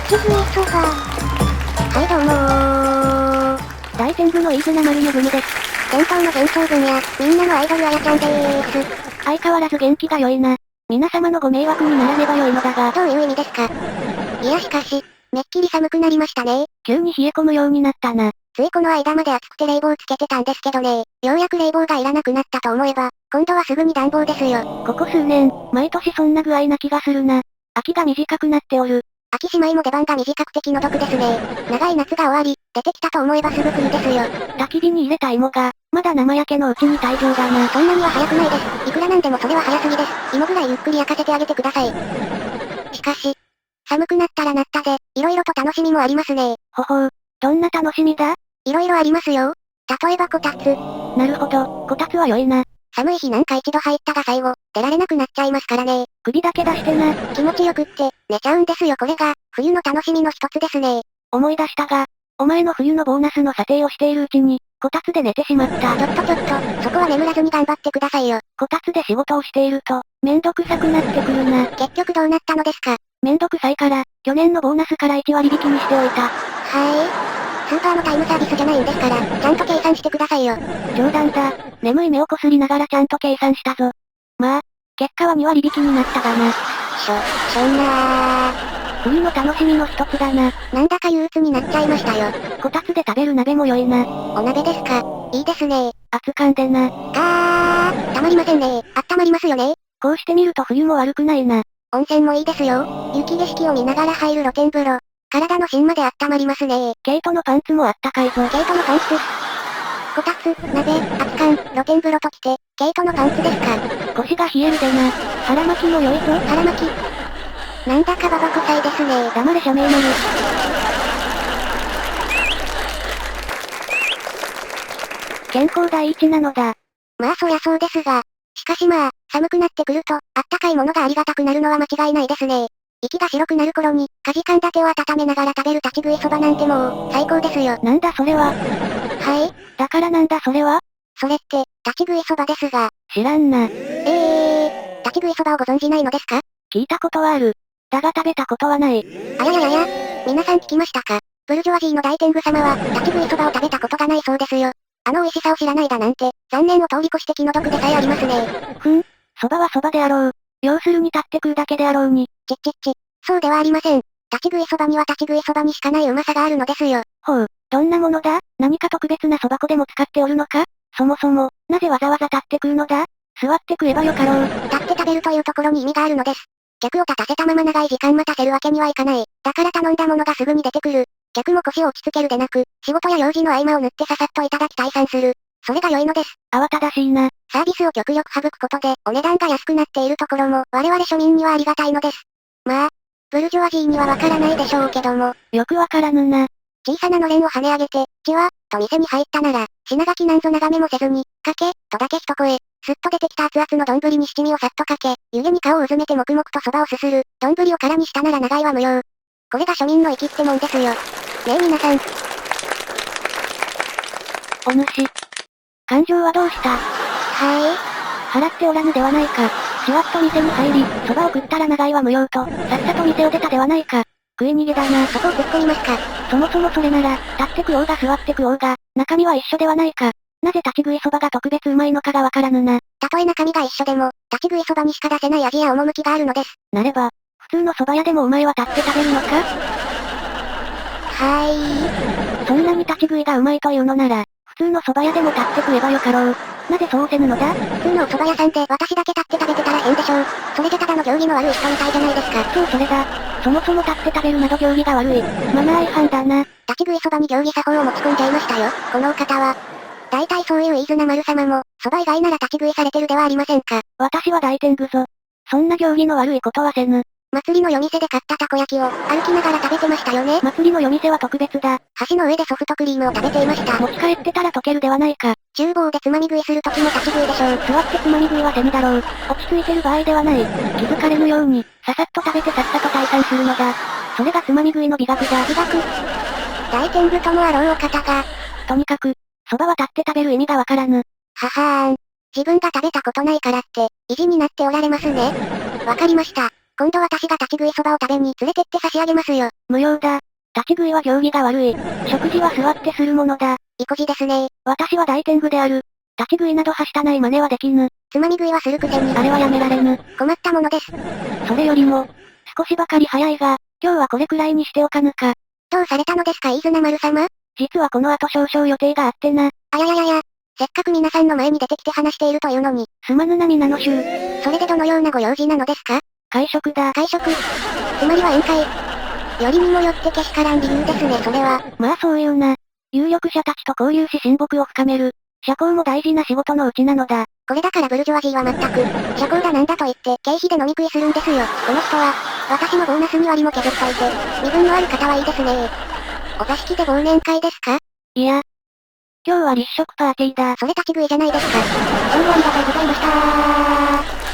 ち食いそば。はいどうもー。大天狗の飯綱丸めぐみです。伝統の伝承分や、みんなのアイドルあやちゃんでーす。相変わらず元気が良いな。皆様のご迷惑にならねば良いのだが。どういう意味ですか？いやしかし、めっきり寒くなりましたね。急に冷え込むようになったな。ついこの間まで暑くて冷房つけてたんですけどね。ようやく冷房がいらなくなったと思えば、今度はすぐに暖房ですよ。ここ数年、毎年そんな具合な気がするな。秋が短くなっておる。秋姉妹も出番が短くて気の毒ですね。長い夏が終わり、出てきたと思えばすぐ冬ですよ。焚き火に入れた芋が、まだ生焼けのうちに退場だな。そんなには早くないです。いくらなんでもそれは早すぎです。芋ぐらいゆっくり焼かせてあげてください。しかし、寒くなったらなったで、色々と楽しみもありますね。ほほう。どんな楽しみだ？色々ありますよ。例えばこたつ。なるほど、こたつは良いな。寒い日なんか一度入ったが最後、出られなくなっちゃいますからね。首だけ出してな。気持ちよくって、寝ちゃうんですよこれが、冬の楽しみの一つですね。思い出したが、お前の冬のボーナスの査定をしているうちに、こたつで寝てしまった。ちょっと、そこは眠らずに頑張ってくださいよ。こたつで仕事をしていると、めんどくさくなってくるな。結局どうなったのですか？めんどくさいから、去年のボーナスから1割引きにしておいた。スーパーのタイムサービスじゃないんですから、ちゃんと計算してくださいよ。冗談だ。眠い目をこすりながらちゃんと計算したぞ。まあ、結果は2割引きになったがな。そんな冬の楽しみの一つだな。なんだか憂鬱になっちゃいましたよ。こたつで食べる鍋も良いな。お鍋ですか？いいですね。熱燗でな。たまりませんね。あったまりますよね。こうしてみると冬も悪くないな。温泉もいいですよ。雪景色を見ながら入る露天風呂。体の芯まで温まりますね。ケイトのパンツもあったかいぞ。ケイトのパンツ。こたつ、鍋、熱燗、露天風呂ときて、ケイトのパンツですか？腰が冷えるでな。腹巻きも良いぞ。腹巻き。なんだかババ臭いですね。黙れ社名丸。健康第一なのだ。まあそりゃそうですが。しかしまあ、寒くなってくると、あったかいものがありがたくなるのは間違いないですね。息が白くなる頃に、かじかんだけを温めながら食べる立ち食いそばなんてもう、最高ですよ。なんだそれは。はい？だからなんだそれは？それって、立ち食いそばですが。知らんな。立ち食いそばをご存じないのですか？聞いたことはある。だが食べたことはない。あやややや、皆さん聞きましたか？ブルジョワジーの大天狗様は、立ち食いそばを食べたことがないそうですよ。あの美味しさを知らないだなんて、残念を通り越して気の毒でさえありますね。そばはそばであろう。要するに立って食うだけであろうに。そうではありません。立ち食いそばには立ち食いそばにしかないうまさがあるのですよ。ほう、どんなものだ？何か特別なそば粉でも使っておるのか？そもそも、なぜわざわざ立って食うのだ？座って食えばよかろう。立って食べるというところに意味があるのです。客を立たせたまま長い時間待たせるわけにはいかない。だから頼んだものがすぐに出てくる。客も腰を落ち着けるでなく、仕事や用事の合間を縫ってささっといただき退散する。それが良いのです。慌ただしいな。サービスを極力省くことで、お値段が安くなっているところも、我々庶民にはありがたいのです。まあ、ブルジョワジーにはわからないでしょうけども。よくわからぬな。小さなのれんを跳ね上げて、ちわ、と店に入ったなら、品書きなんぞ眺めもせずに、かけ、とだけ一声、すっと出てきた熱々の丼に七味をさっとかけ、湯気に顔をうずめて黙々とそばをすする、丼を空にしたなら長いは無用。これが庶民の粋ってもんですよ。ねえ皆さん。お主。感情はどうした？払っておらぬではないか。じわっと店に入り、そばを食ったら長いは無用と、さっさと店を出たではないか。食い逃げだな。そこを突っ込みますか。そもそもそれなら、立って食おうが座って食おうが、中身は一緒ではないか。なぜ立ち食いそばが特別うまいのかがわからぬな。たとえ中身が一緒でも、立ち食いそばにしか出せない味や趣があるのです。なれば、普通の蕎麦屋でもお前は立って食べるのか？そんなに立ち食いがうまいというのなら、普通の蕎麦屋でも立って食えばよかろう。なぜそうせぬのだ？普通のお蕎麦屋さんで私だけ立って食べてたら変でしょう。それじゃただの行儀の悪い人みたいじゃないですか。そうそれだ。そもそも立って食べるなど行儀が悪い。マナー違反だな。立ち食いそばに行儀作法を持ち込んじゃいましたよ、このお方は。大体そういう飯綱丸様も、蕎麦以外なら立ち食いされてるではありませんか。私は大天狗ぞ。そんな行儀の悪いことはせぬ。祭りの夜店で買ったたこ焼きを、歩きながら食べてましたよね。祭りの夜店は特別だ。橋の上でソフトクリームを食べていました。持ち帰ってたら溶けるではないか。厨房でつまみ食いする時も立ち食いでしょう。座ってつまみ食いはせぬだろう。落ち着いてる場合ではない。気づかれぬように、ささっと食べてさっさと退散するのだ。それがつまみ食いの美学だ。美学。大天狗ともあろうお方が。とにかく、蕎麦は立って食べる意味がわからぬ。ははーん。自分が食べたことないからって、意地になっておられますね。わかりました。今度私が立ち食いそばを食べに連れてって差し上げますよ。無料だ。立ち食いは行儀が悪い。食事は座ってするものだ。意固地ですね。私は大天狗である。立ち食いなどはしたない真似はできぬ。つまみ食いはするくせに。あれはやめられぬ。困ったものです。それよりも、少しばかり早いが、今日はこれくらいにしておかぬか。どうされたのですか飯綱丸様？実はこの後少々予定があってな。あやややや。せっかく皆さんの前に出てきて話しているというのに。すまぬな皆の衆。それでどのようなご用事なのですか？会食だ。会食。つまりは宴会。よりにもよってけしからん理由ですねそれは。まあそういうな。有力者たちと交流し親睦を深める。社交も大事な仕事のうちなのだ。これだからブルジョワジーは全く、社交だなんだと言って、経費で飲み食いするんですよ。この人は、私もボーナスに割も削っといて、身分のある方はいいですねお座敷で忘年会ですか？いや。今日は立食パーティーだ。それ立ち食いじゃないですか。どうもありがとうございました